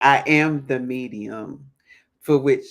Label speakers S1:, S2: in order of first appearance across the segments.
S1: I am the medium for which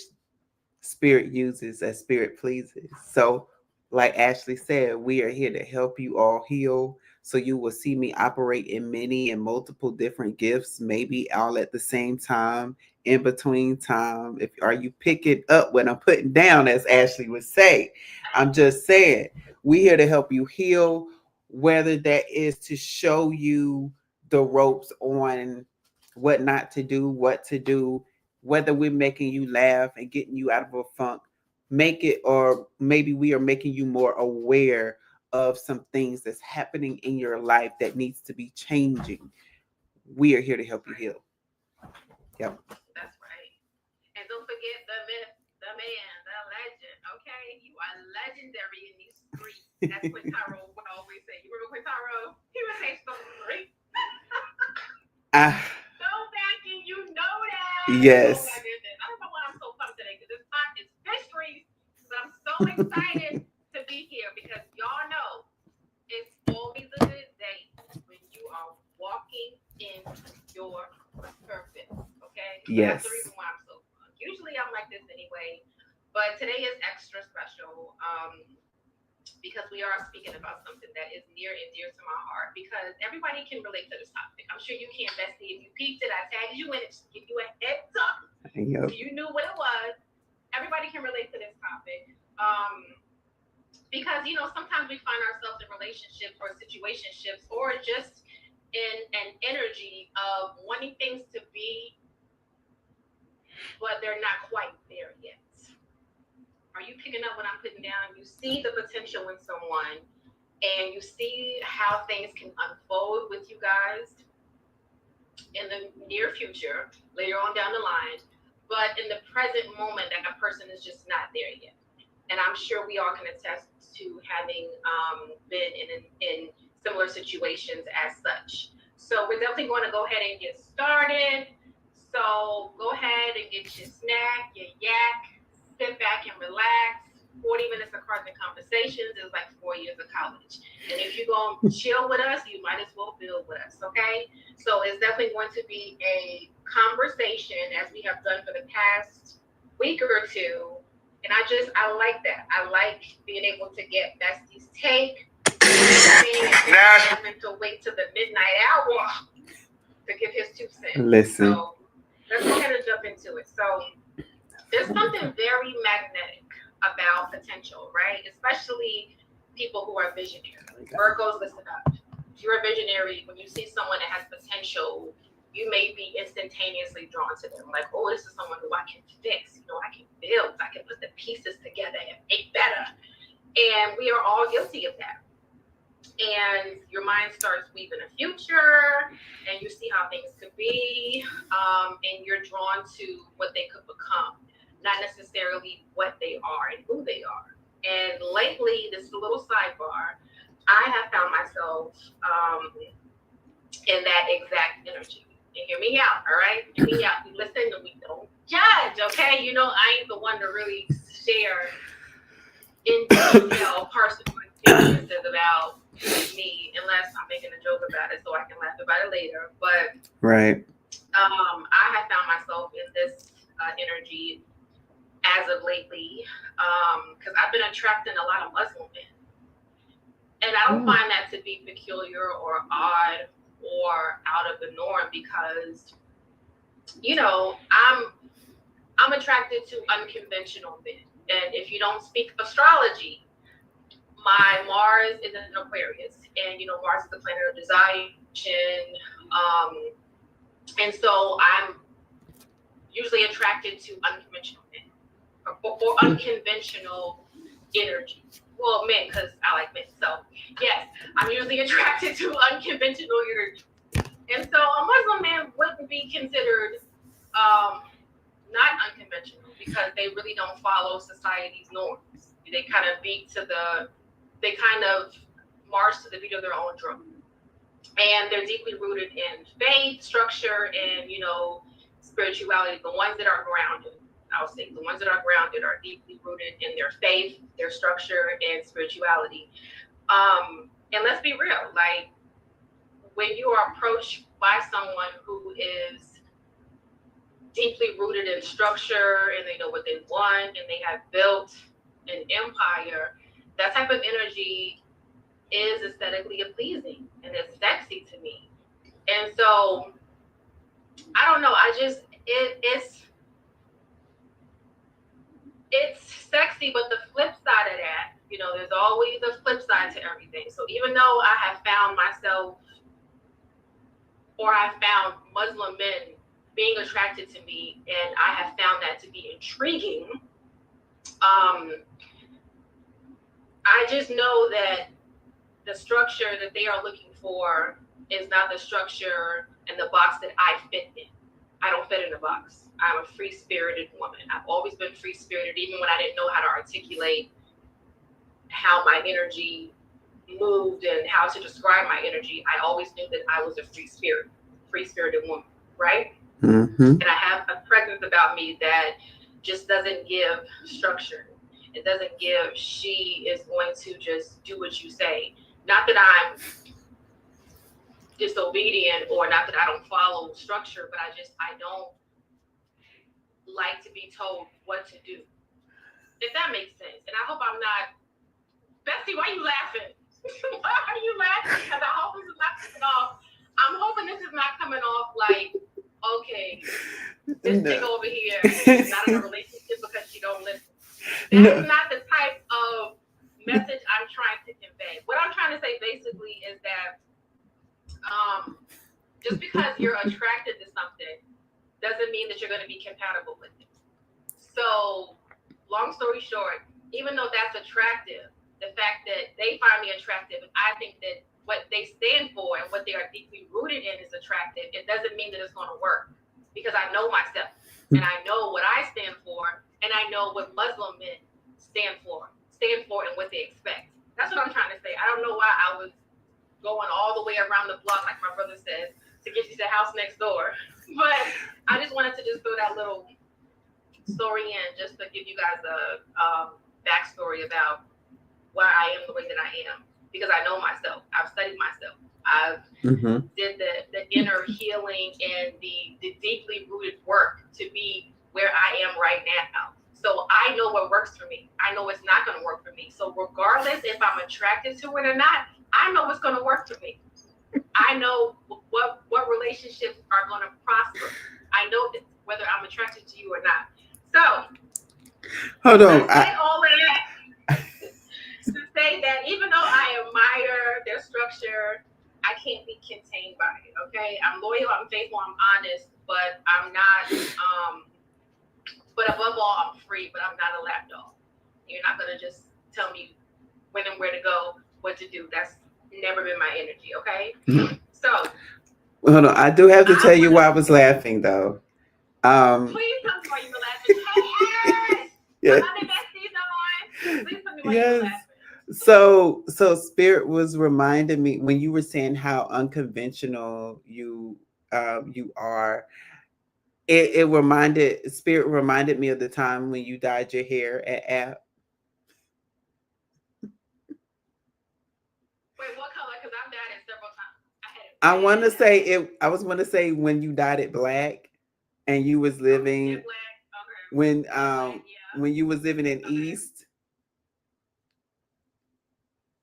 S1: spirit uses as spirit pleases. So, like Ashley said, we are here to help you all heal. So you will see me operate in many and multiple different gifts, maybe all at the same time, in between time. If are you picking up what I'm putting down, as Ashley would say? I'm just saying, we here to help you heal, whether that is to show you the ropes on what not to do, what to do, whether we're making you laugh and getting you out of a funk, make it, or maybe we are making you more aware of some things that's happening in your life that needs to be changing. We are here to help you
S2: Right.
S1: heal. Yep.
S2: That's right. And don't forget the myth, the man, the legend. Okay, you are legendary in these streets. As Quintaro would always say. You remember Quintaro? He would say story.
S1: Ah,
S2: Go back and you know that. Oh my
S1: yes.
S2: goodness. I don't know why I'm so pumped today because this pot is fisheries. But I'm so excited to be here because y'all know it's always a good day when you are walking in your purpose. Okay? So that's the
S1: Yes.
S2: reason why I'm so fun. Usually I'm like this anyway, but today is extra special. Because we are speaking about something that is near and dear to my heart because everybody can relate to this topic. I'm sure you can, Bestie. If you peeped it, I tagged you in it just to give you a heads up so
S1: Yep.
S2: you knew what it was. Everybody can relate to this topic. Because, sometimes we find ourselves in relationships or situationships or just in an energy of wanting things to be, but they're not quite there yet. Are you picking up what I'm putting down? You see the potential in someone and you see how things can unfold with you guys in the near future, later on down the line, but in the present moment, that a person is just not there yet. And I'm sure we all can attest to having been in similar situations as such. So we're definitely going to go ahead and get started. So go ahead and get your snack, your yak, sit back and relax. 40 minutes of cards and conversations is like 4 years of college. And if you're going to chill with us, you might as well build with us, okay? So it's definitely going to be a conversation as we have done for the past week or two. And I like that. I like being able to get Bestie's take. You know what I mean? And not having to wait to the midnight hour to give his 2 cents.
S1: Listen.
S2: So let's go ahead and jump into it. So there's something very magnetic about potential, right? Especially people who are visionary. Virgos, listen up. If you're a visionary, when you see someone that has potential, you may be instantaneously drawn to them. Like, oh, this is someone who I can fix. I can build. I can put the pieces together and make better. And we are all guilty of that. And your mind starts weaving a future, and you see how things could be, and you're drawn to what they could become, not necessarily what they are and who they are. And lately, this is a little sidebar, I have found myself in that exact energy. And hear me out, all right? Hear me out. We listen and we don't judge, okay? I ain't the one to really share in detail personal experiences about me unless I'm making a joke about it so I can laugh about it later. But
S1: Right.
S2: I have found myself in this energy as of lately because I've been attracting a lot of Muslim men. And I don't
S1: Mm.
S2: find that to be peculiar or odd or out of the norm because, I'm attracted to unconventional men. And if you don't speak astrology, my Mars is in Aquarius, and Mars is the planet of desire, um, and so I'm usually attracted to unconventional men or unconventional energy. Well, men, because I like men. So yes, I'm usually attracted to unconventional energy, and so a Muslim man wouldn't be considered not unconventional because they really don't follow society's norms. They kind of march to the beat of their own drum. And they're deeply rooted in faith, structure, and, spirituality. The ones that are grounded, I'll say, the ones that are grounded are deeply rooted in their faith, their structure, and spirituality. And let's be real, like, when you are approached by someone who is deeply rooted in structure and they know what they want and they have built an empire, that type of energy is aesthetically pleasing and it's sexy to me. And so I don't know. I just it's sexy, but the flip side of that, there's always a flip side to everything. So even though I have found myself, or I found Muslim men being attracted to me, and I have found that to be intriguing, I just know that the structure that they are looking for is not the structure and the box that I fit in. I don't fit in a box. I'm a free-spirited woman. I've always been free-spirited, even when I didn't know how to articulate how my energy moved and how to describe my energy. I always knew that I was a free-spirited woman, right?
S1: Mm-hmm.
S2: And I have a presence about me that just doesn't give structure. It doesn't give she is going to just do what you say. Not that I'm disobedient or not that I don't follow structure, but I don't like to be told what to do. If that makes sense. And I hope I'm not. Bessie, why are you laughing? Why are you laughing? Because I hope this is not coming off. I'm hoping this is not coming off like, okay, this thing over here is not in a relationship because she don't listen. That's not the type of message I'm trying to convey. What I'm trying to say basically is that just because you're attracted to something doesn't mean that you're going to be compatible with it. So, long story short, even though that's attractive, the fact that they find me attractive, and I think that what they stand for and what they are deeply rooted in is attractive, it doesn't mean that it's going to work because I know myself and I know what I stand for and I know what Muslim men stand for and what they expect. That's what I'm trying to say. I don't know why I was going all the way around the block, like my brother says, to get you to the house next door. But I just wanted to just throw that little story in just to give you guys a backstory about why I am the way that I am. Because I know myself. I've studied myself. I've did the inner healing and the deeply rooted work to be where I am right now. So I know what works for me. I know it's not going to work for me. So regardless if I'm attracted to it or not, I know what's going to work for me. I know what relationships are going to prosper. I know that whether I'm attracted to you or not. So,
S1: hold on.
S2: I say all of that to say that even though I admire their structure, I can't be contained by it. Okay, I'm loyal, I'm faithful, I'm honest, but I'm not. But above all, I'm free, but I'm not a lapdog. You're not gonna just tell me when and where to go, what to do. That's never been my energy. Okay, so.
S1: Hold on, I do have to tell you why I was laughing though.
S2: Please tell me why you were laughing. Hey,
S1: yes.
S2: my other besties on. Please tell me why
S1: yes.
S2: you were laughing.
S1: So Spirit was reminding me when you were saying how unconventional you are. Spirit reminded me of the time when you dyed your hair at App.
S2: Wait, what color? Because I've dyed it several times.
S1: I want to say it. I was going to say when you dyed it black, and you was living when when you was living in East.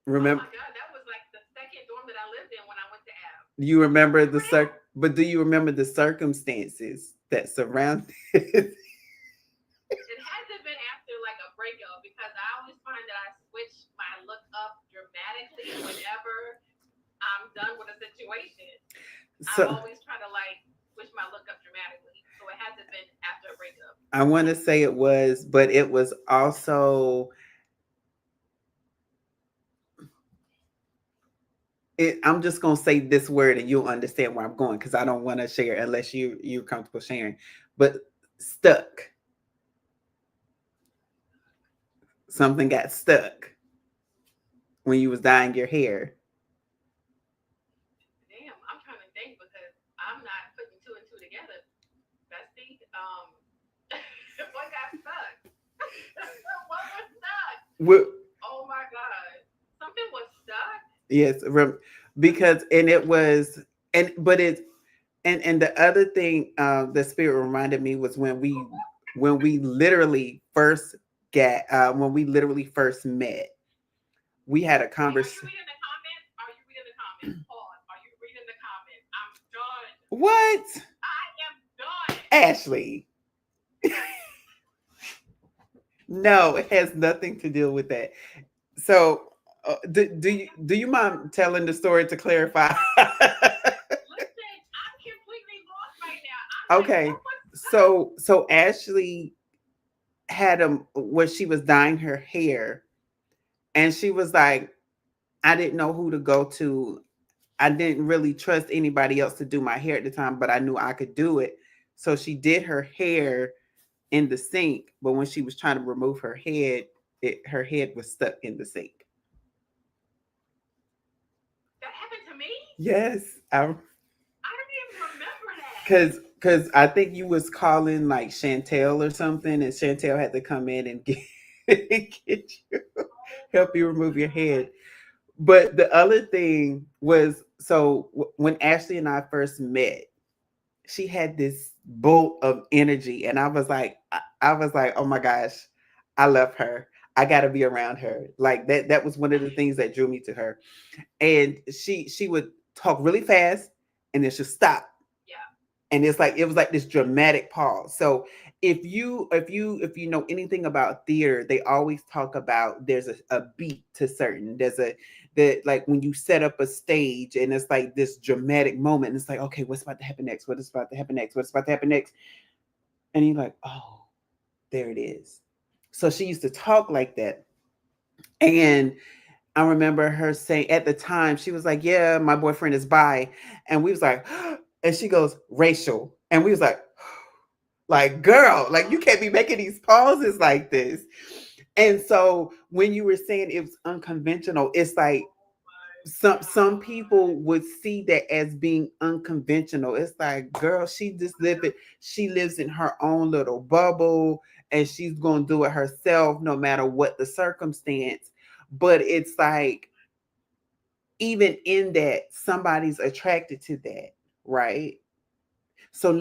S1: Remember?
S2: Oh my God, that was like the second dorm that I lived in when I went to App.
S1: You remember but do you remember the circumstances that surrounded it?
S2: It had to have been after like a breakup because I always find that I switch my look up dramatically whenever I'm done with a situation. I'm always trying to like switch my look up dramatically. So it had to have been after a breakup.
S1: I want to say it was, but it was also I'm just gonna say this word and you'll understand where I'm going because I don't want to share unless you're comfortable sharing. But stuck. Something got stuck when you was dyeing your hair.
S2: Damn, I'm trying to think because I'm not putting two and two together. Bestie, what got stuck? What was stuck? Oh my God, something was stuck.
S1: Yes, because it was but it's And the other thing the spirit reminded me was when we literally first when we literally first met, we had a
S2: Wait, are you
S1: conversation.
S2: reading the comments? Are you reading the comments? Pause. Are you reading the comments? I'm done.
S1: What?
S2: I am done.
S1: Ashley. No, it has nothing to do with that. So do you mind telling the story to clarify?
S2: Listen, I'm completely lost right now. I'm like,
S1: Okay.
S2: what was
S1: So Ashley had when she was dyeing her hair, and she was like, I didn't know who to go to. I didn't really trust anybody else to do my hair at the time, but I knew I could do it. So she did her hair in the sink, but when she was trying to remove her head, her head was stuck in the sink.
S2: that happened to me?
S1: Yes,
S2: I don't even remember that.
S1: because I think you was calling like Chantel or something, and Chantel had to come in and get, get you,
S2: Oh
S1: help you
S2: my
S1: remove your
S2: god.
S1: head. But the other thing was, so when Ashley and I first met, she had this bolt of energy, and I was like, oh my gosh, I love her. I got to be around her. Like that was one of the things that drew me to her. And she would talk really fast, and then she'll stop,
S2: Yeah.
S1: and it's like it was like this dramatic pause. So if you know anything about theater, they always talk about there's a beat to certain, there's a that, like when you set up a stage and it's like this dramatic moment, and it's like, okay, what's about to happen next, what is about to happen next, what's about to happen next, and you're like, oh, there it is. So she used to talk like that. And I remember her saying at the time, she was like, yeah, my boyfriend is bi. And we was like, and she goes, racial. And we was like, girl, like you can't be making these pauses like this. And so when you were saying it was unconventional, it's like
S2: Oh my
S1: some
S2: god.
S1: people would see that as being unconventional. It's like, girl, she lives in her own little bubble, and she's gonna do it herself no matter what the circumstance. But it's like, even in that, somebody's attracted to that, right? So
S2: Yeah.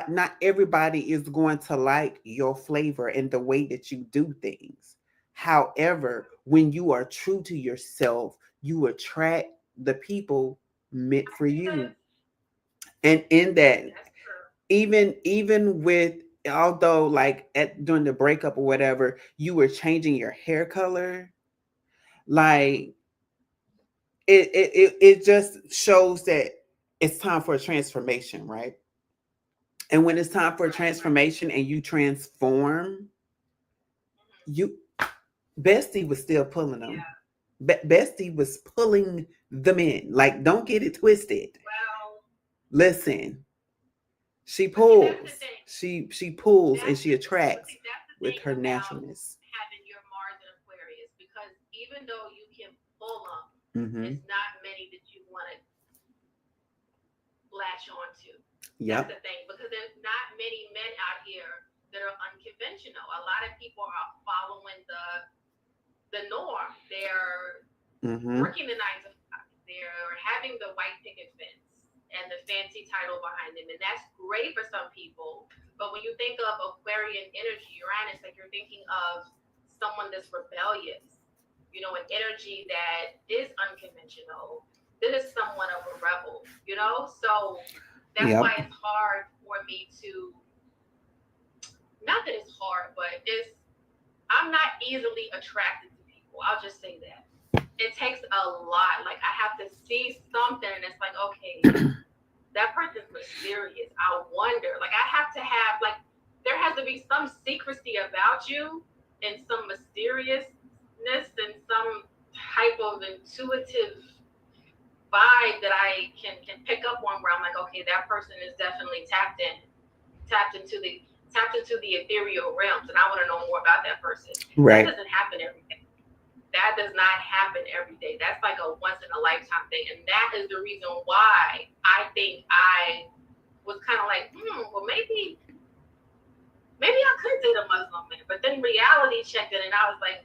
S1: not everybody is going to like your flavor and the way that you do things. However, when you are true to yourself, you attract the people meant for you.
S2: Because
S1: And in that,
S2: that's true.
S1: even with, although like at during the breakup or whatever, you were changing your hair color, like it just shows that it's time for a transformation, right? And when it's time for a
S2: Right, right.
S1: transformation and you transform,
S2: Hmm.
S1: you Bestie was still pulling them.
S2: Yeah.
S1: Bestie was pulling them in. Like, don't get it twisted.
S2: Well,
S1: Listen, she
S2: but see, that's the
S1: pulls.
S2: thing.
S1: She pulls and
S2: That's
S1: she
S2: the but
S1: attracts
S2: see, that's the
S1: with
S2: thing
S1: her
S2: about
S1: naturalness.
S2: having your Mars in Aquarius, because even though you can pull them,
S1: Mm-hmm.
S2: it's not many that you want to latch onto. That's
S1: Yep.
S2: the thing, because there's not many men out here that are unconventional. A lot of people are following the norm. They're
S1: Mm-hmm.
S2: working the 9 to 5. They're having the white picket fence and the fancy title behind them, and that's great for some people. But when you think of Aquarian energy, Uranus, like you're thinking of someone that's rebellious, an energy that is unconventional. This is somewhat of a rebel. So that's why
S1: Yep.
S2: it's hard for me to, not that it's hard, but I'm not easily attracted to people. I'll just say that. It takes a lot. Like I have to see something and it's like, okay, that person's mysterious. I wonder. Like I have to have like there has to be some secrecy about you and some mysteriousness and some type of intuitive vibe that I can pick up on where I'm like, okay, that person is definitely tapped into the ethereal realms, and I want to know more about that person. That
S1: Right.
S2: doesn't happen every day. That does not happen every day. That's like a once in a lifetime thing, and that is the reason why I think I was kind of like, well, maybe I could date a Muslim man, but then reality checked it, and I was like,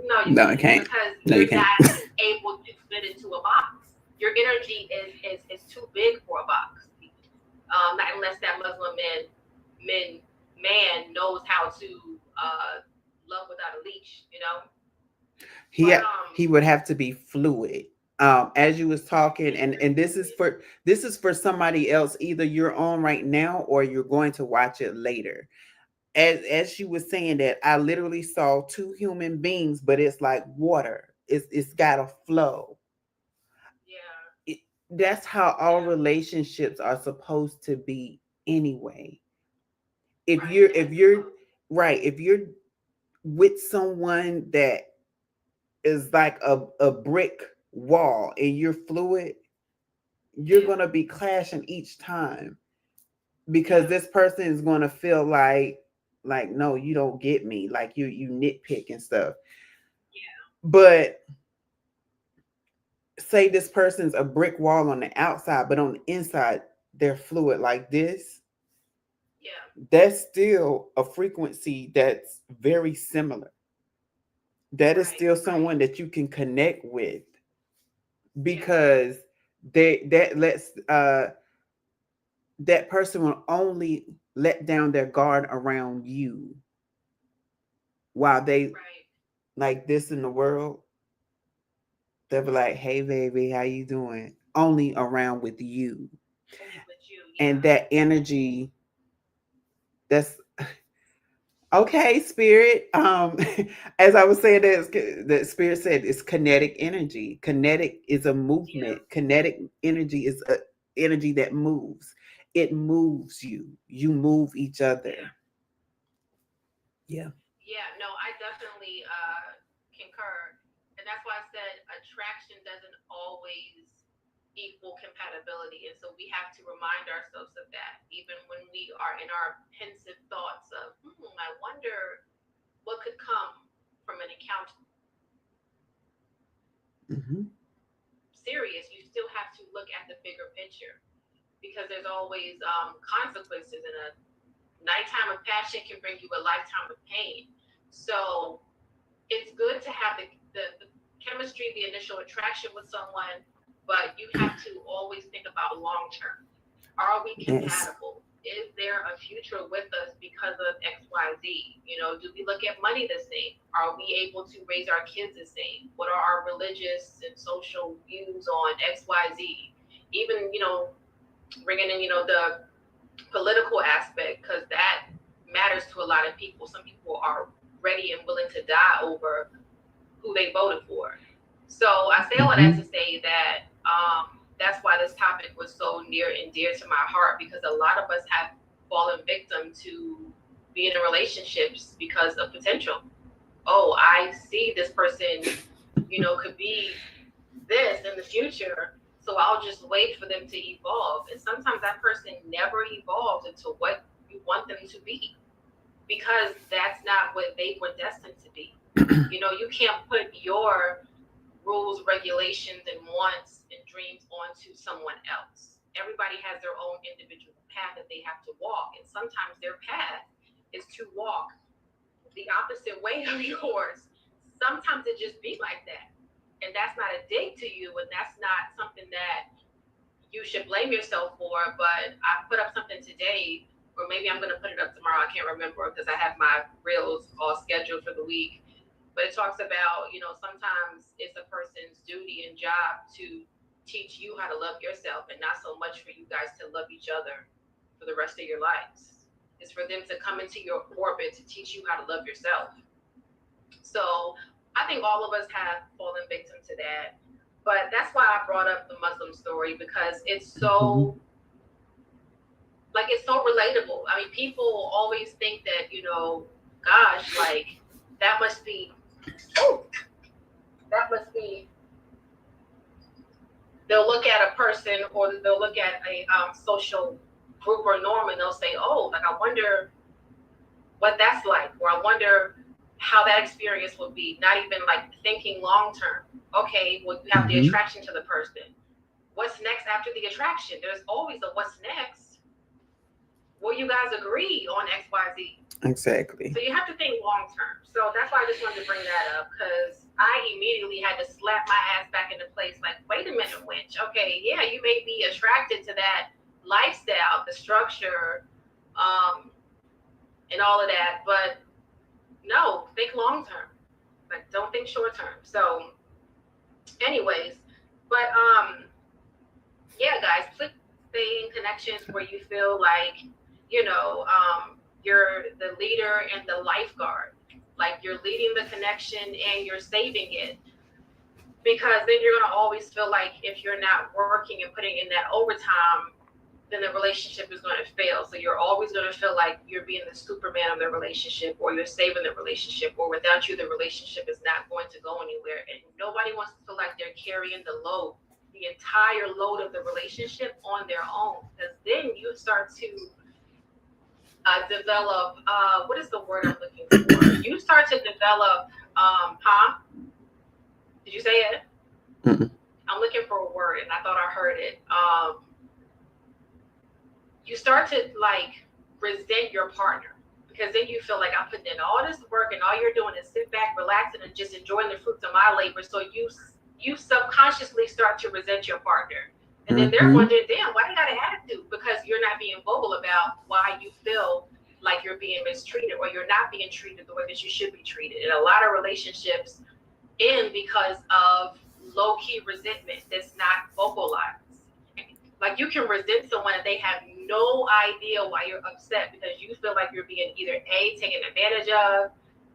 S2: no, you
S1: No, I
S2: can't,
S1: can't.
S2: because
S1: No, you
S2: you're
S1: can't.
S2: not able to fit into a box. Your energy is too big for a box. Not unless that Muslim man knows how to love without a leash, you know.
S1: he
S2: But
S1: he would have to be fluid. As you was talking, and this is for somebody else. Either you're on right now or you're going to watch it later. As she was saying that, I literally saw two human beings, but it's like water. It's got a flow.
S2: yeah,
S1: That's how all
S2: yeah,
S1: relationships are supposed to be anyway.
S2: right. It
S1: If
S2: has to
S1: you're
S2: flow.
S1: right, if you're with someone that is like a brick wall and you're fluid, you're
S2: Yeah,
S1: gonna be clashing each time because
S2: yeah,
S1: this person is gonna feel like no, you don't get me, like you nitpick and stuff.
S2: yeah,
S1: But say this person's a brick wall on the outside, but on the inside they're fluid like this,
S2: yeah,
S1: that's still a frequency that's very similar. That is
S2: right,
S1: still
S2: right.
S1: someone that you can connect with
S2: Yeah,
S1: because they that lets that person will only let down their guard around you while they
S2: right.
S1: like this in the world. They'll be like, hey baby, how you doing? Only around with you.
S2: Only with you.
S1: And
S2: Yeah,
S1: that energy, that's okay, spirit. As I was saying, that spirit said it's kinetic energy. Kinetic is a
S2: yeah,
S1: movement. Kinetic energy is a energy that moves. It moves you. You move each
S2: yeah.
S1: other. Yeah.
S2: Yeah, no, I definitely concur. And that's why I said attraction doesn't always equal compatibility. And so we have to remind ourselves of that, even when we are in our pensive thoughts of, I wonder what could come from an encounter.
S1: Hmm.
S2: Serious, you still have to look at the bigger picture because there's always consequences, and a nighttime of passion can bring you a lifetime of pain. So it's good to have the chemistry, the initial attraction with someone, but you have to always think about long term. Are we
S1: Yes.
S2: compatible? Is there a future with us because of XYZ? You know, do we look at money the same? Are we able to raise our kids the same? What are our religious and social views on XYZ? Even, bringing in, the political aspect, because that matters to a lot of people. Some people are ready and willing to die over who they voted for. So I say all of that to
S1: Hmm.
S2: say that that's why this topic was so near and dear to my heart, because a lot of us have fallen victim to being in relationships because of potential. Oh, I see this person, could be this in the future. So I'll just wait for them to evolve. And sometimes that person never evolves into what you want them to be, because that's not what they were destined to be. You can't put your rules, regulations, and wants and dreams onto someone else. Everybody has their own individual path that they have to walk. And sometimes their path is to walk the opposite way of yours. Sometimes it just be like that. And that's not a dig to you, and that's not something that you should blame yourself for. But I put up something today, or maybe I'm going to put it up tomorrow. I can't remember because I have my reels all scheduled for the week. But it talks about, sometimes it's a person's duty and job to teach you how to love yourself, and not so much for you guys to love each other for the rest of your lives. It's for them to come into your orbit to teach you how to love yourself. So I think all of us have fallen victim to that. But that's why I brought up the Muslim story, because it's
S1: Hmm.
S2: so, like, it's so relatable. I mean, people always think that, gosh, like, that must be, oh, that must be, they'll look at a person, or they'll look at a social group or norm, and they'll say, oh, like, I wonder what that's like, or I wonder how that experience would be. Not even like thinking long term. Okay, well, you have the
S1: Hmm.
S2: attraction to the person. What's next after the attraction? There's always a what's next. Will you guys agree on XYZ?
S1: Exactly.
S2: So you have to think long term. So that's why I just wanted to bring that up, because I immediately had to slap my ass back into place. Like, wait a minute, winch. Okay, yeah, you may be attracted to that lifestyle, the structure, um, and all of that. But no, think long term. Like don't think short term. So, anyways, but yeah, guys, please stay in connections where you feel like, you know, you're the leader and the lifeguard. Like you're leading the connection and you're saving it. Because then you're gonna always feel like if you're not working and putting in that overtime, then the relationship is going to fail. So you're always going to feel like you're being the Superman of the relationship, or you're saving the relationship, or without you, the relationship is not going to go anywhere. And nobody wants to feel like they're carrying the entire load of the relationship on their own. Because then you start to develop, what is the word I'm looking for? You start to develop, huh? Did you say it?
S1: Mm-mm.
S2: I'm looking for a word and I thought I heard it. You start to like resent your partner because then you feel like I'm putting in all this work and all you're doing is sit back, relaxing, and just enjoying the fruits of my labor. So you subconsciously start to resent your partner, and then they're
S1: Mm-hmm.
S2: wondering, damn, why they got an attitude? Because you're not being vocal about why you feel like you're being mistreated or you're not being treated the way that you should be treated. And a lot of relationships end because of low key resentment that's not vocalized. Like you can resent someone and they have no idea why you're upset because you feel like you're being either A, taken advantage of,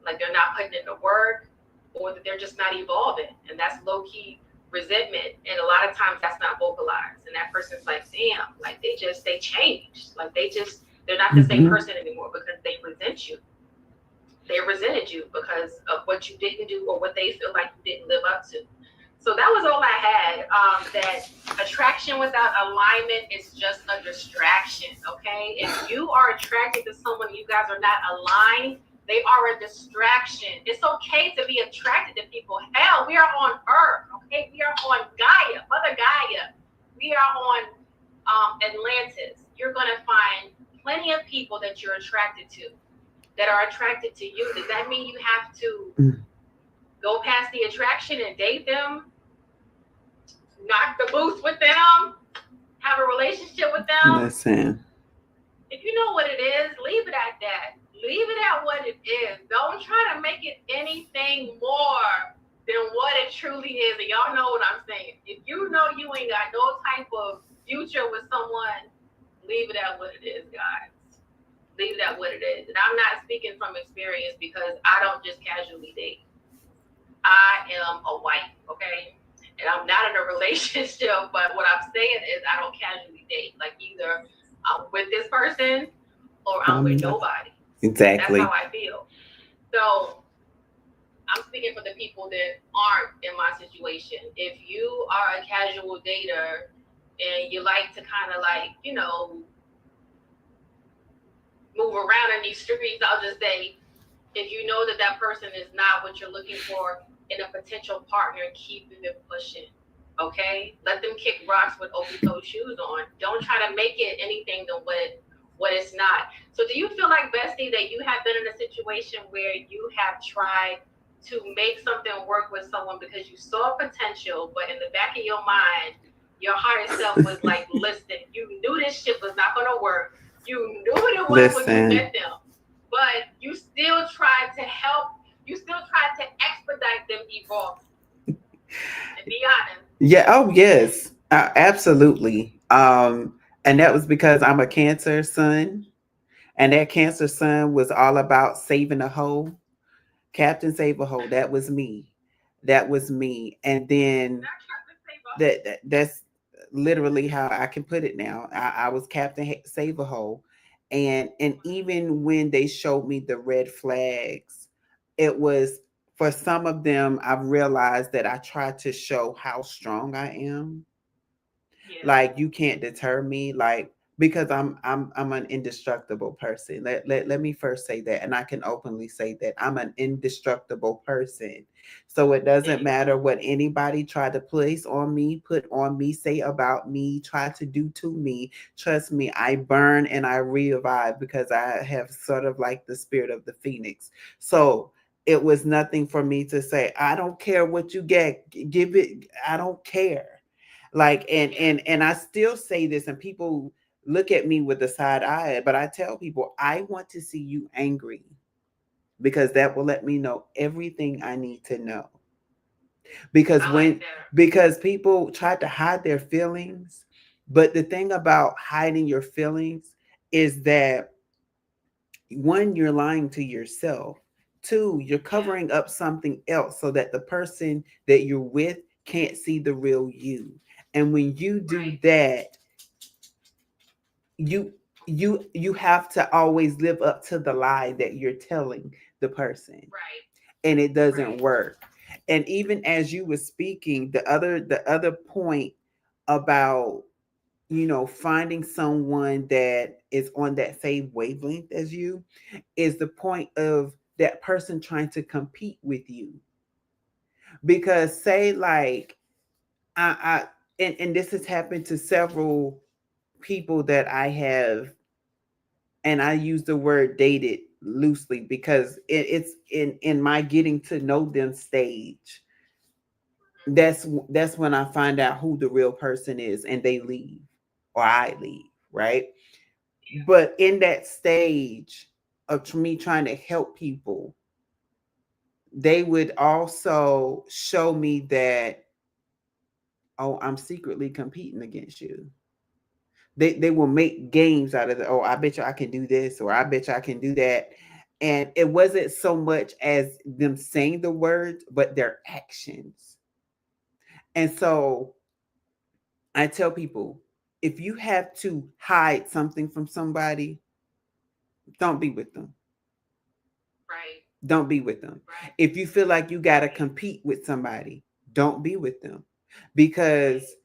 S2: like they're not putting in the work, or that they're just not evolving. And that's low key resentment. And a lot of times that's not vocalized. And that person's like, damn, like they changed. Like they're not the same
S1: Mm-hmm.
S2: person anymore because they resent you. They resented you because of what you didn't do or what they feel like you didn't live up to. So that was all I had. That attraction without alignment is just a distraction. Okay, if you are attracted to someone, you guys are not aligned. They are a distraction. It's okay to be attracted to people. Hell, we are on Earth. Okay, we are on Gaia, Mother Gaia. We are on Atlantis. You're gonna find plenty of people that you're attracted to, that are attracted to you. Does that mean you have to go past the attraction and date them, knock the boots with them, have a relationship with them?
S1: Listen.
S2: If you know what it is, leave it at that. Leave it at what it is. Don't try to make it anything more than what it truly is. And y'all know what I'm saying. If you know you ain't got no type of future with someone, leave it at what it is, guys. Leave it at what it is. And I'm not speaking from experience because I don't just casually date. I am a wife, okay? And I'm not in a relationship, but what I'm saying is I don't casually date. Like either I'm with this person or I'm with nobody. That's how
S1: Exactly.
S2: I feel. So I'm speaking for the people that aren't in my situation. If you are a casual dater and you like to kind of like, move around in these streets, I'll just say, if you know that that person is not what you're looking for in a potential partner, keep it pushing. Okay, let them kick rocks with open toe shoes on. Don't try to make it anything than what it's not. So, do you feel like, Bestie, that you have been in a situation where you have tried to make something work with someone because you saw potential, but in the back of your mind, your higher self was like, listen, you knew this shit was not going to work. You knew what it was when you
S1: Listen.
S2: met them, but you still tried to help. You still tried to expedite them evolving. And be honest.
S1: Yeah. Oh, yes. Absolutely. And that was because I'm a Cancer sun, and that Cancer sun was all about saving a hoe. Captain Save a Hoe. That was me. That was me. And then
S2: Not trying to save a hoe.
S1: that's literally how I can put it now. I was Captain Save a Hoe, and even when they showed me the red flags, it was, for some of them I've realized that I tried to show how strong I am.
S2: Yeah.
S1: Like you can't deter me, like, because I'm an indestructible person. Let me first say that, and I can openly say that I'm an indestructible person. So it
S2: There
S1: doesn't
S2: you go.
S1: matter what anybody try to place on me, put on me, say about me, try to do to me. Trust me, I burn and I revive because I have sort of like the spirit of the phoenix. So it was nothing for me to say, I don't care what you get, give it, I don't care. Like, and
S2: Yeah.
S1: and and I still say this, and people look at me with a side eye. But I tell people, I want to see you angry because that will let me know everything I need to know. Because
S2: I like
S1: when
S2: that.
S1: because people try to hide their feelings, but the thing about hiding your feelings is that one, you're lying to yourself. Two, you're
S2: Yeah.
S1: covering up something else so that the person that you're with can't see the real you. And when you do
S2: Right.
S1: that, you you have to always live up to the lie that you're telling the person,
S2: Right.
S1: and it doesn't
S2: Right.
S1: work. And even as you were speaking, the other point about, finding someone that is on that same wavelength as you is the point of that person trying to compete with you. Because say like I and this has happened to several people that I have, and I use the word dated loosely because it's in my getting to know them stage.
S2: Mhm.
S1: That's when I find out who the real person is, and they leave or I leave, right?
S2: Yeah.
S1: But in that stage of me trying to help people, they would also show me that, oh, I'm secretly competing against you. They will make games out of it. Oh, I bet you I can do this, or I bet you I can do that. And it wasn't so much as them saying the words, but their actions. And so I tell people, if you have to hide something from somebody, don't be with them.
S2: Right.
S1: Don't be with them.
S2: Right.
S1: If you feel like you got to
S2: Right.
S1: compete with somebody, don't be with them, because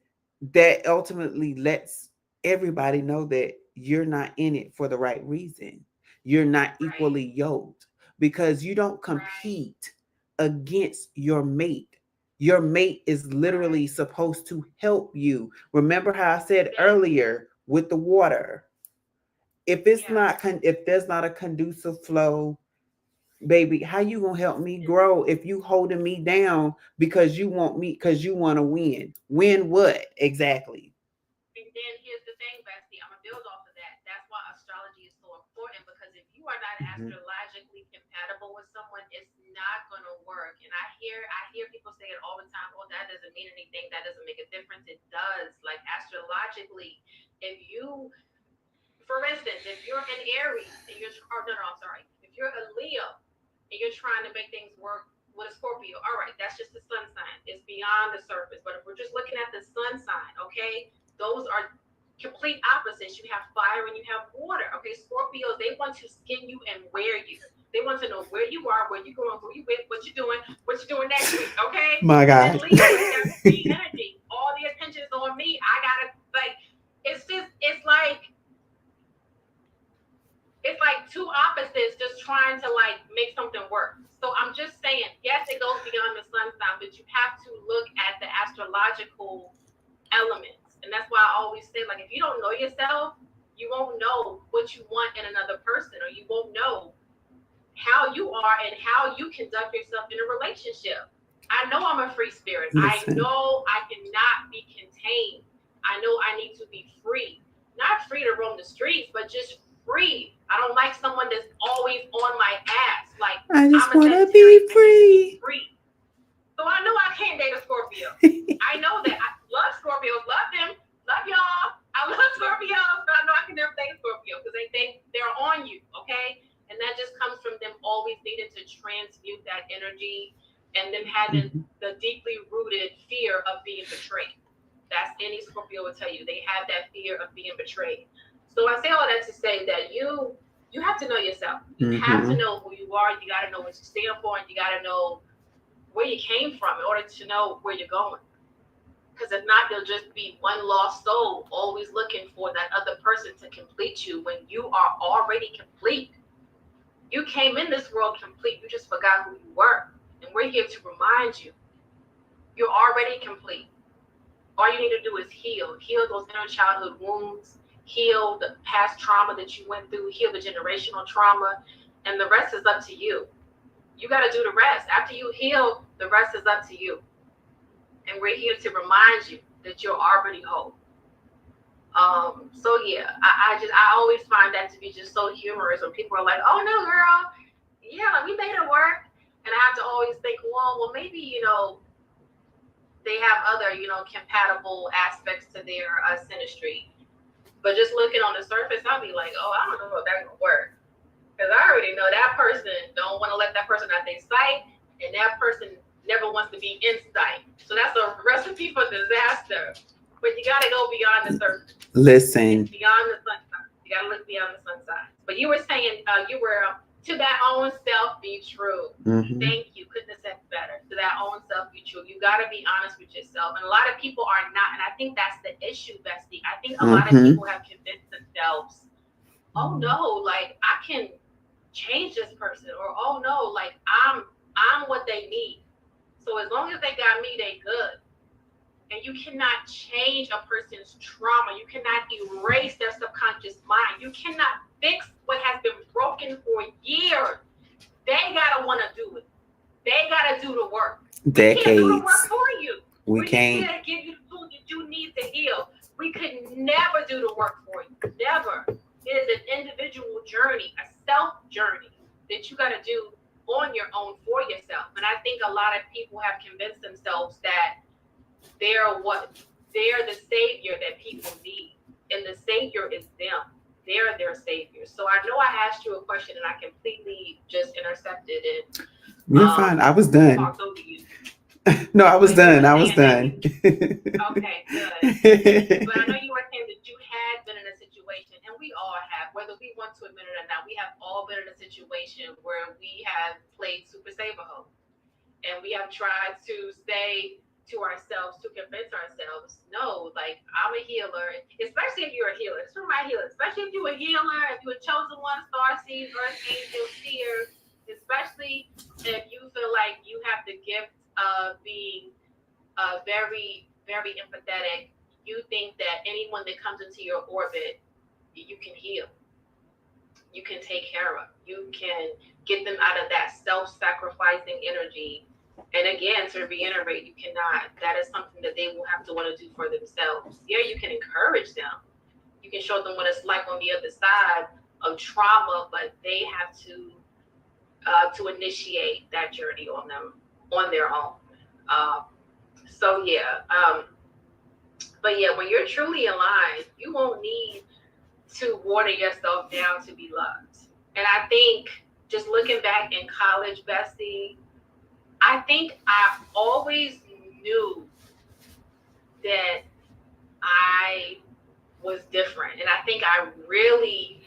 S1: that ultimately lets everybody know that you're not in it for the right reason. You're not
S2: Right.
S1: equally yoked, because you don't
S2: Right.
S1: compete against your mate. Your mate is literally
S2: Right.
S1: supposed to help you. Remember how I said
S2: Exactly.
S1: earlier with the water. If it's
S2: Yeah.
S1: not if there's not a conducive flow, baby, how you gonna help me grow if you holding me down because you want to win what exactly?
S2: And then here's the thing, Bestie. I'm gonna build off of that. That's why astrology is so important, because if you are not
S1: Mhm.
S2: astrologically compatible with someone, it's not gonna work. And I hear people say it all the time. Oh, that doesn't mean anything. That doesn't make a difference. It does. Like astrologically, if you, for instance, if you're an Aries and you're, oh no, no, I'm sorry. If you're a Leo and you're trying to make things work with a Scorpio, all right, that's just the sun sign. It's beyond the surface. But if we're just looking at the sun sign, okay, those are complete opposites. You have fire and you have water. Okay, Scorpios, they want to skin you and wear you. They want to know where you are, where you going, who you with, what you doing next week. Okay,
S1: My
S2: and then
S1: God.
S2: Leo is that free energy. All the attention is on me. I gotta like. It's like two opposites just trying to like make something work. So I'm just saying, yes, it goes beyond the sun sign, but you have to look at the astrological elements. And that's why I always say, like, if you don't know yourself, you won't know what you want in another person, or you won't know how you are and how you conduct yourself in a relationship. I know I'm a free spirit. I
S1: Listen.
S2: know I cannot be contained. I know I need to be free. Not free to roam the streets, but just free. I don't like someone that's always on my ass. Like,
S1: I just
S2: I'm a
S1: want to
S2: Sagittarius.
S1: be
S2: I need to be
S1: free.
S2: free. So I know I can't date a Scorpio. I know that. I love Scorpios. Love them. Love y'all. I love Scorpios, but I know I can never date a Scorpio because they're on you, okay? And that just comes from them always needing to transmute that energy and them having
S1: Mhm.
S2: the deeply rooted fear of being betrayed. That's any Scorpio will tell you. They have that fear of being betrayed. So I say all that to say that you have to know yourself. You have to
S1: Mhm.
S2: know who you are. You got to know what you stand for, and you got to know where you came from in order to know where you're going. Because if not, you'll just be one lost soul, always looking for that other person to complete you when you are already complete. You came in this world complete. You just forgot who you were. And we're here to remind you you're already complete. All you need to do is heal. Heal those inner childhood wounds, heal the past trauma that you went through, heal the generational trauma, and the rest is up to you. You got to do the rest. After you heal, the rest is up to you. And we're here to remind you that you're already whole. So yeah, I always find that to be just so humorous when people are like, "Oh no, girl, yeah, like, we made it work," and I have to always think, well, maybe they have other compatible aspects to their synastry. But just looking on the surface, I'll be like, oh, I don't know if that's gonna work because I already know that person don't want to let that person out their sight, and that person never wants to be in sight. So that's a recipe for disaster. But you gotta go beyond the surface. It's
S1: Listen.
S2: beyond the sunshine. You gotta look beyond the sunshine. But you were saying, you were to that own self be true.
S1: Mm-hmm.
S2: Thank you. Couldn't have said better. To that own self be true. You gotta be honest with yourself. And a lot of people are not. And I think that's the issue, Bestie. I think a lot of
S1: Mm-hmm.
S2: people have convinced themselves, oh no, like I can change this person, or oh no, like I'm what they need. So as long as they got me, they good. And you cannot change a person's trauma. You cannot erase their subconscious mind. You cannot fix what has been broken for years. They gotta want to do it. They gotta do the work. We can't do the work
S1: Decades.
S2: for you.
S1: We
S2: We're just
S1: can't.
S2: here to give you the tools that you need to heal. We could never do the work for you. Never. It is an individual journey, a self journey that you got to do on your own for yourself. And I think a lot of people have convinced themselves that they're what they're the savior that people need, and the savior is them. They're their savior. So I know I asked you a question and I completely just intercepted it,
S1: You're fine. I was done.
S2: talked over you.
S1: No, I was
S2: But you
S1: done.
S2: were
S1: I was
S2: saying that
S1: done.
S2: you okay, good. But I know you were saying that you had been in a situation, and we all have, whether we want to admit it or not, we have all been in a situation where we have played Super Saver Home. And we have tried to say to ourselves, to convince ourselves, no, like I'm a healer, especially if you're a healer. It's from my healer, especially if you're a healer, if you're a chosen one, star seed, earth angel, seer, especially if you feel like you have the gift of being very, very empathetic. You think that anyone that comes into your orbit, you can heal, you can take care of, you can get them out of that self-sacrificing energy. And again, to reiterate, you cannot. That is something that they will have to want to do for themselves. Yeah, you can encourage them. You can show them what it's like on the other side of trauma, but they have to initiate that journey on them on their own. Um, so yeah, but yeah, when you're truly aligned, you won't need to water yourself down to be loved. And I think just looking back in college, Bessie, I think I always knew that I was different. And I think I really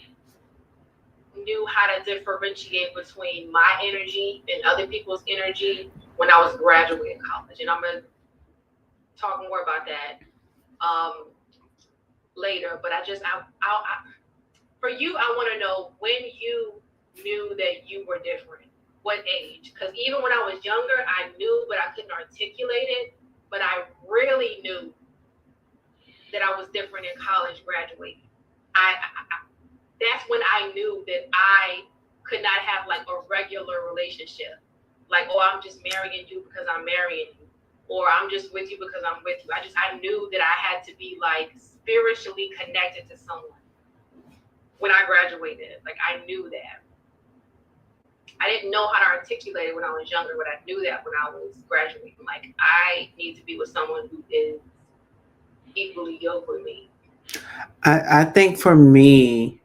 S2: knew how to differentiate between my energy and other people's energy when I was graduating college. And I'm going to talk more about that um, later. But for you, I want to know when you knew that you were different. What age? Because even when I was younger, I knew, but I couldn't articulate it. But I really knew that I was different in college graduating. I that's when I knew that I could not have like a regular relationship. Like, oh, I'm just marrying you because I'm marrying you, or I'm just with you because I'm with you. I knew that I had to be like spiritually connected to someone when I graduated. Like I knew that. I didn't know how to articulate it when I was younger, but I knew that when I was graduating. Like I need to be with someone who is equally yoked with me.
S1: I think for me,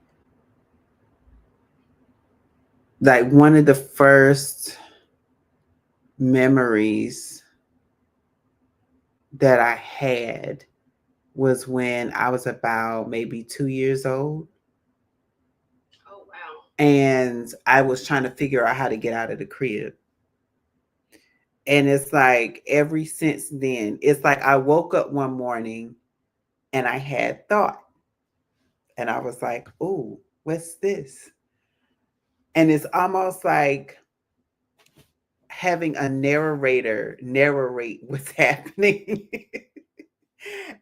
S1: like one of the first memories that I had was when I was about maybe 2 years old.
S2: Oh wow.
S1: And I was trying to figure out how to get out of the crib. And it's like ever since then, it's like I woke up one morning and I had thought. And I was like, "Oh, what's this?" And it's almost like having a narrator narrate what's happening.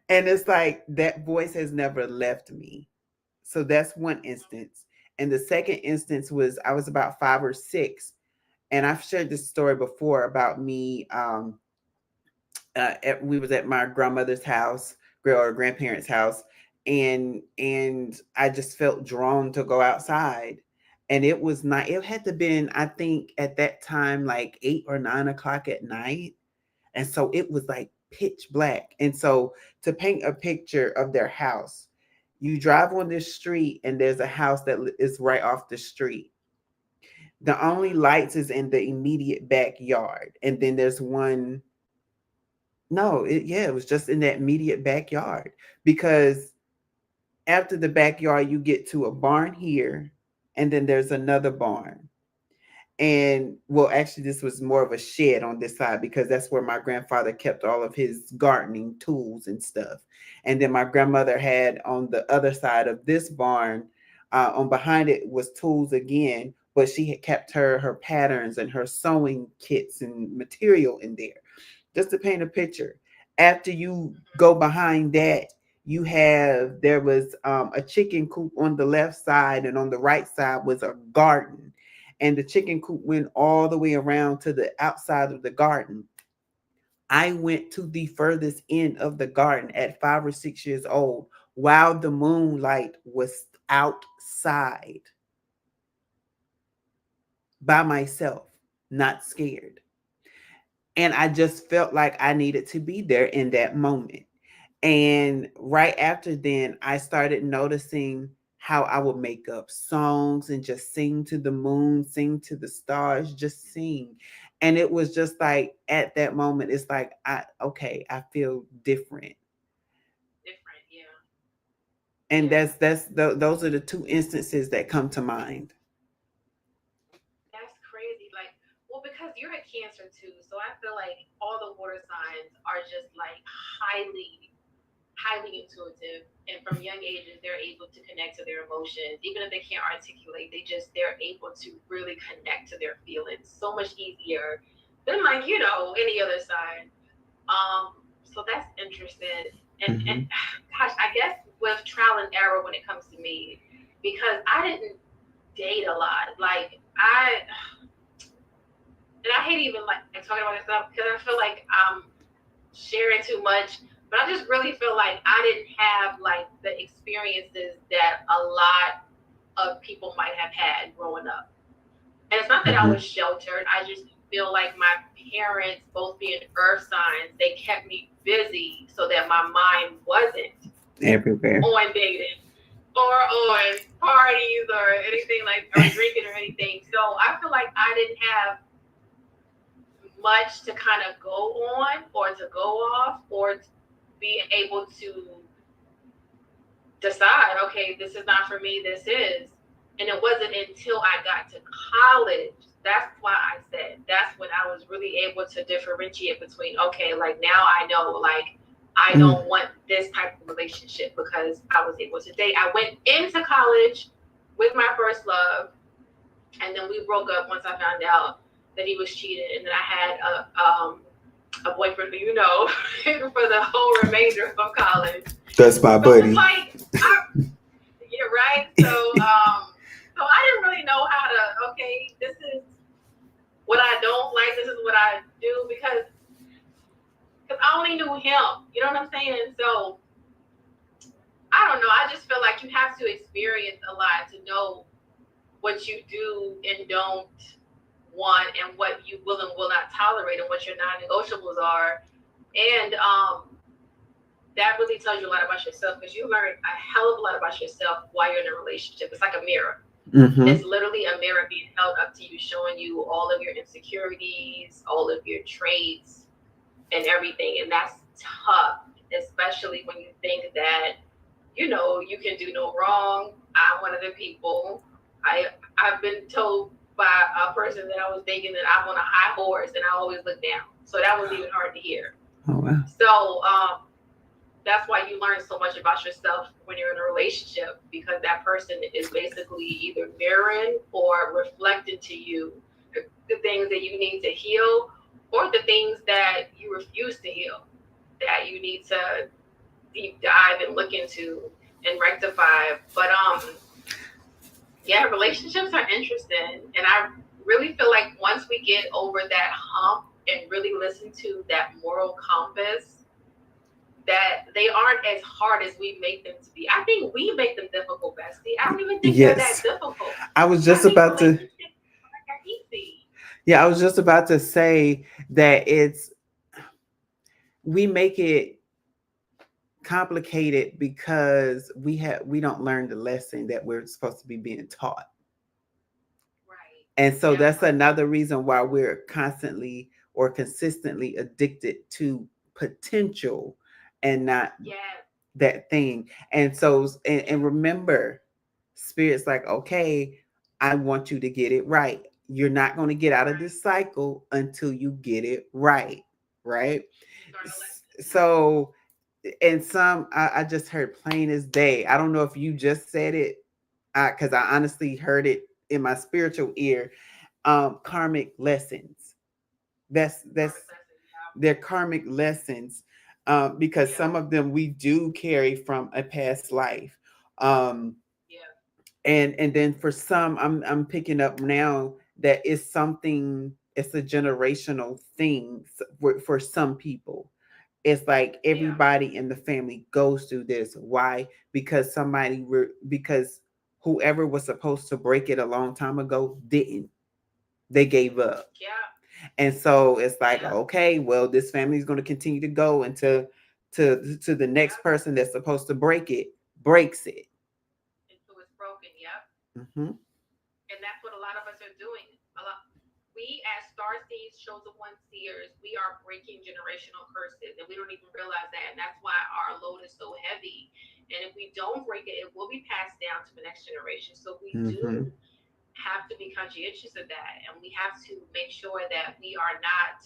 S1: And it's like that voice has never left me. So that's one instance. And the second instance was I was about 5 or 6. And I've shared this story before about me. We was at my grandmother's house, or grandparents' house, and I just felt drawn to go outside. And it was not, it had to been, I think at that time, like 8 or 9 o'clock at night. And so it was like pitch black. And so to paint a picture of their house, you drive on this street and there's a house that is right off the street. The only lights is in the immediate backyard. And then there's one, no, it was just in that immediate backyard, because after the backyard, you get to a barn here, and then there's another barn. And well, actually, this was more of a shed on this side because that's where my grandfather kept all of his gardening tools and stuff. And then my grandmother had on the other side of this barn, on behind it was tools again, but she had kept her patterns and her sewing kits and material in there. Just to paint a picture. After you go behind that, there was a chicken coop on the left side, and on the right side was a garden, and the chicken coop went all the way around to the outside of the garden. I went to the furthest end of the garden at 5 or 6 years old while the moonlight was outside by myself, not scared. And I just felt like I needed to be there in that moment. And right after then, I started noticing how I would make up songs and just sing to the moon, sing to the stars, just sing. And it was just like at that moment, it's like, I feel different.
S2: Different, yeah.
S1: And those are the two instances that come to mind.
S2: That's crazy. Like, well, because you're a Cancer too, so I feel like all the water signs are just like highly intuitive, and from young ages they're able to connect to their emotions even if they can't articulate. They're able to really connect to their feelings so much easier than, like, any other sign. So that's interesting. And
S1: Mm-hmm.
S2: gosh, I guess with trial and error when it comes to me, because I didn't date a lot. Like, I hate even like talking about this stuff because I feel like I'm sharing too much, but I just really feel like I didn't have like the experiences that a lot of people might have had growing up. And it's not that I
S1: Mm-hmm.
S2: was sheltered. I just feel like my parents, both being earth signs, they kept me busy so that my mind wasn't
S1: Everywhere.
S2: on dating or on parties or anything, like, or drinking or anything. So I feel like I didn't have much to kind of go on or to go off or to be able to decide, okay, this is not for me, this is. And it wasn't until I got to college, that's why I said that's when I was really able to differentiate between, okay, like now I know, like, I
S1: Mm.
S2: don't want this type of relationship because I was able to date. I went into college with my first love, and then we broke up once I found out that he was cheating, and then I had a boyfriend, for the whole remainder of college.
S1: That's my
S2: So it's
S1: buddy.
S2: like, you're right. So I didn't really know how to. Okay, this is what I don't like. This is what I do because I only knew him. You know what I'm saying? So I don't know. I just feel like you have to experience a lot to know what you do and don't want, and what you will and will not tolerate, and what your non-negotiables are. And that really tells you a lot about yourself because you learn a hell of a lot about yourself while you're in a relationship. It's like a mirror.
S1: Mm-hmm.
S2: It's literally a mirror being held up to you, showing you all of your insecurities, all of your traits, and everything. And that's tough, especially when you think that, you can do no wrong. I'm one of the people. I've been told by a person that I was dating that I'm on a high horse and I always look down. So that was even hard to hear.
S1: Oh wow.
S2: So that's why you learn so much about yourself when you're in a relationship, because that person is basically either mirroring or reflecting to you the things that you need to heal, or the things that you refuse to heal, that you need to deep dive and look into and rectify. But yeah, relationships are interesting, and I really feel like once we get over that hump and really listen to that moral compass, that they aren't as hard as we make them to be. I think we make them difficult, Bestie. I don't even think they're that
S1: Yes.
S2: difficult.
S1: I was
S2: I
S1: just
S2: think
S1: about to,
S2: relationships are easy.
S1: yeah, I was just about to say that we make it complicated because we don't learn the lesson that we're supposed to be being taught.
S2: Right.
S1: And so
S2: That
S1: that's
S2: part.
S1: another reason why we're constantly or consistently addicted to potential and not
S2: Yeah.
S1: that thing. And so, and remember, spirit's like, okay, I want you to get it right. You're not going to get out of
S2: Right.
S1: this cycle until you get it right. Right.
S2: Learn a lesson.
S1: So, and I just heard plain as day. I don't know if you just said it, because I honestly heard it in my spiritual ear. Karmic lessons. That's
S2: Karmic lesson. Yeah.
S1: They're karmic lessons, because
S2: Yeah.
S1: some of them we do carry from a past life, um,
S2: Yeah.
S1: and then for some, I'm picking up now that it's something. It's a generational thing for some people. It's like
S2: Yeah.
S1: everybody in the family goes through this. Why? Because whoever was supposed to break it a long time ago didn't. They gave up.
S2: Yeah.
S1: And so it's like,
S2: Yeah.
S1: okay, well, this family is going to continue to go until to the next
S2: Yeah.
S1: person that's supposed to break it breaks it.
S2: Until it's broken. Yeah.
S1: Hmm.
S2: And that's what a lot of us are doing. A lot. We, as star seeds, chosen one seers, we are breaking generational curses, and we don't even realize that. And that's why our load is so heavy. And if we don't break it, it will be passed down to the next generation. So we
S1: Hmm.
S2: do have to be conscientious of that, and we have to make sure that we are not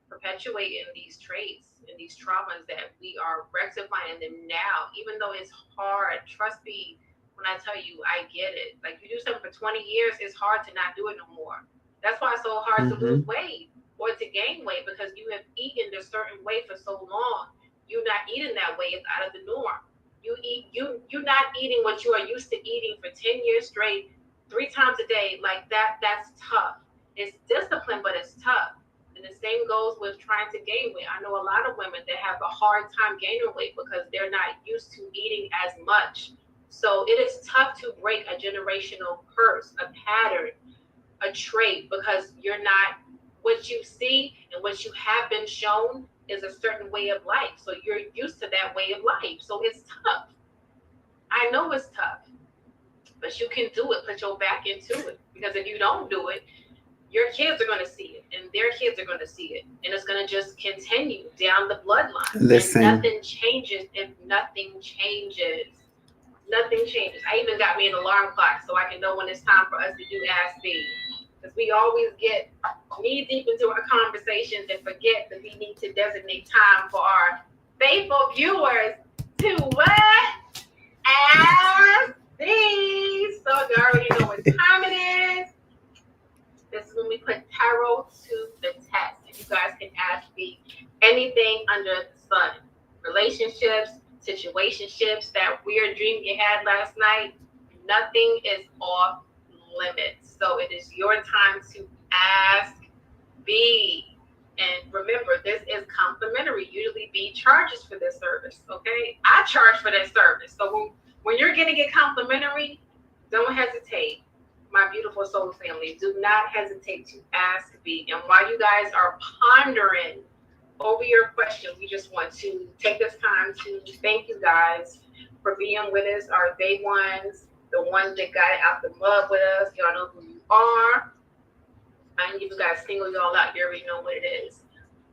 S2: perpetuating these traits and these traumas, that we are rectifying them now, even though it's hard. Trust me when I tell you, I get it. Like, you do something for 20 years, it's hard to not do it no more. That's why it's so hard to lose
S1: Hmm.
S2: weight or to gain weight, because you have eaten a certain way for so long. You're not eating that way. It's out of the norm. You're not eating what you are used to eating for 10 years straight, 3 times a day. Like that, that's tough. It's discipline, but it's tough. And the same goes with trying to gain weight. I know a lot of women that have a hard time gaining weight because they're not used to eating as much. So it is tough to break a generational curse, a pattern, a trait, because you're not, what you see and what you have been shown is a certain way of life. So you're used to that way of life. So it's tough. I know it's tough, but you can do it. Put your back into it. Because if you don't do it, your kids are going to see it, and their kids are going to see it, and it's going to just continue down the bloodline, and
S1: Listen,
S2: nothing changes if nothing changes. Nothing changes. I even got me an alarm clock so I can know when it's time for us to do Ask B, because we always get knee deep into our conversations and forget that we need to designate time for our faithful viewers to what? Ask B. So you already know what time it is. This is when we put tarot to the test. And you guys can ask me anything under the sun. Relationships, situationships, that weird dream you had last night. Nothing is off limits. So it is your time to ask B. And remember, this is complimentary. Usually B charges for this service. Okay? I charge for this service. So when you're getting it complimentary, don't hesitate. My beautiful soul family, do not hesitate to ask me. And while you guys are pondering over your question, we just want to take this time to thank you guys for being with us, our day ones, the ones that got it out the mud with us. Y'all know who you are. I didn't give you guys single y'all out. You already know what it is.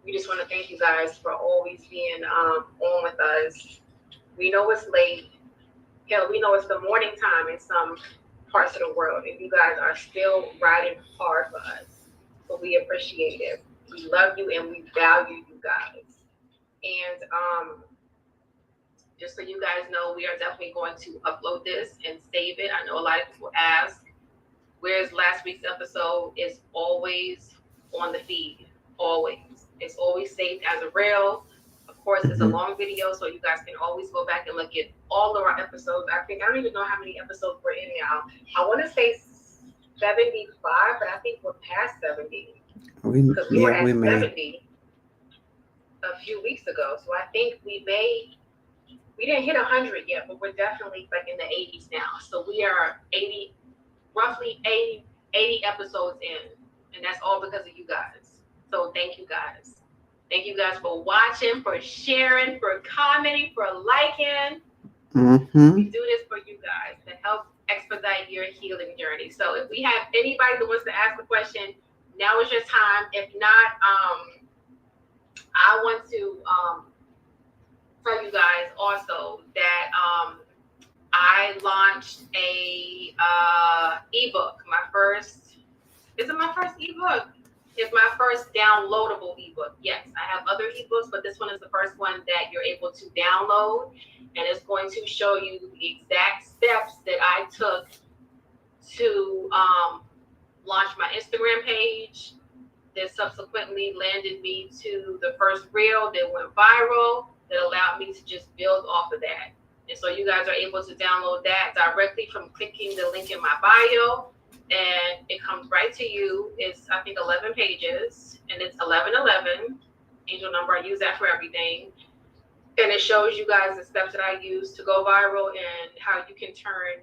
S2: We just want to thank you guys for always being on with us. We know it's late. Hell, we know it's the morning time in some parts of the world, and you guys are still riding hard for us. So we appreciate it. We love you and we value you guys. And just so you guys know, we are definitely going to upload this and save it. I know a lot of people ask, where's last week's episode? Is always on the feed. Always. It's always saved as a reel. Of course, it's a
S1: hmm,
S2: long video, so you guys can always go back and look at all of our episodes. I don't even know how many episodes we're in now. I want to say 75, but I think we're past 70 because we were
S1: yeah, we
S2: at
S1: may.
S2: 70. a few weeks ago. So I think we didn't hit 100 yet, but we're definitely like in the 80s now. So we are roughly 80 episodes in, and that's all because of you guys. So thank you guys. Thank you guys for watching, for sharing, for commenting, for liking. We do this for you guys to help expedite your healing journey. So if we have anybody that wants to ask a question, now is your time. If not, I want to tell you guys also that I launched a ebook. Is it my first ebook? It's my first downloadable ebook. Yes, I have other ebooks, but this one is the first one that you're able to download, and it's going to show you the exact steps that I took to launch my Instagram page. That subsequently landed me to the first reel that went viral, that allowed me to just build off of that. And so you guys are able to download that directly from clicking the link in my bio, and it comes right to you. It's, I think, 11 pages, and it's 1111, angel number. I use that for everything. And it shows you guys the steps that I use to go viral and how you can turn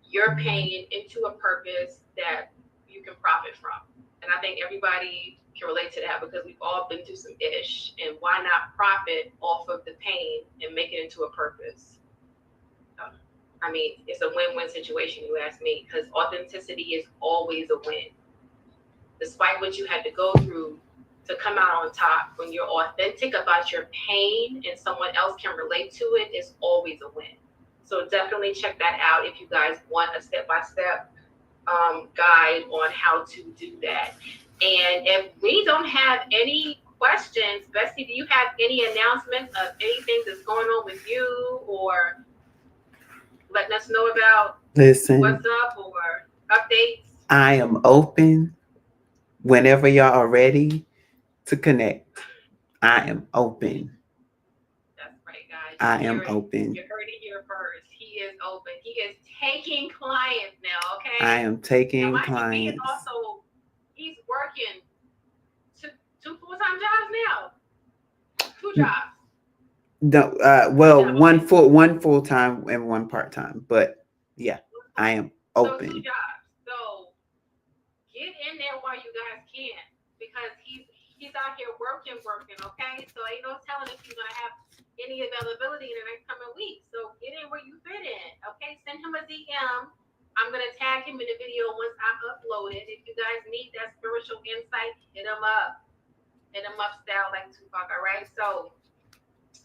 S2: your pain into a purpose that you can profit from. And I think everybody can relate to that because we've all been through some ish. And why not profit off of the pain and make it into a purpose? I mean, it's a win-win situation, you ask me, because authenticity is always a win. Despite what you had to go through to come out on top, when you're authentic about your pain and someone else can relate to it, it's always a win. So definitely check that out if you guys want a step-by-step guide on how to do that. And if we don't have any questions, Bessie, do you have any announcements of anything that's going on with you, or letting us know about what's up or updates?
S1: I am open whenever y'all are ready to connect. I am open.
S2: That's right, guys.
S1: I am open.
S2: You heard it here first. He is open. He is taking clients now, okay?
S1: I am taking
S2: now,
S1: clients.
S2: He's working two full-time jobs now. 2 jobs.
S1: No, well, one full-time and one part-time, but yeah, I am open.
S2: So 2 jobs. So get in there while you guys can, because he's out here working, okay? So ain't no telling if he's gonna have any availability in the next coming week. So get in where you fit in, okay? Send him a DM. I'm gonna tag him in the video once I upload it. If you guys need that spiritual insight, hit him up style like Tupac, all right? So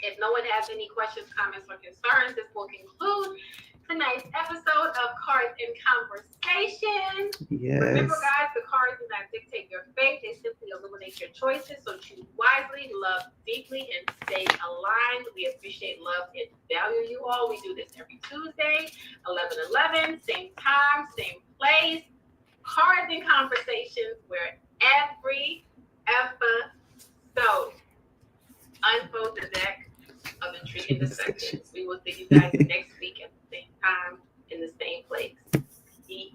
S2: if no one has any questions, comments, or concerns, this will conclude tonight's episode of Cards and Conversation.
S1: Yes.
S2: Remember, guys, the cards do not dictate your fate. They simply illuminate your choices. So choose wisely, love deeply, and stay aligned. We appreciate, love, and value you all. We do this every Tuesday, 11:11, same time, same place. Cards and Conversations, where every episode unfolds the deck of intriguing discussions. We will see you guys next week at the same time in the same place. Peace.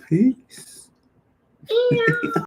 S1: Peace.
S2: Yeah.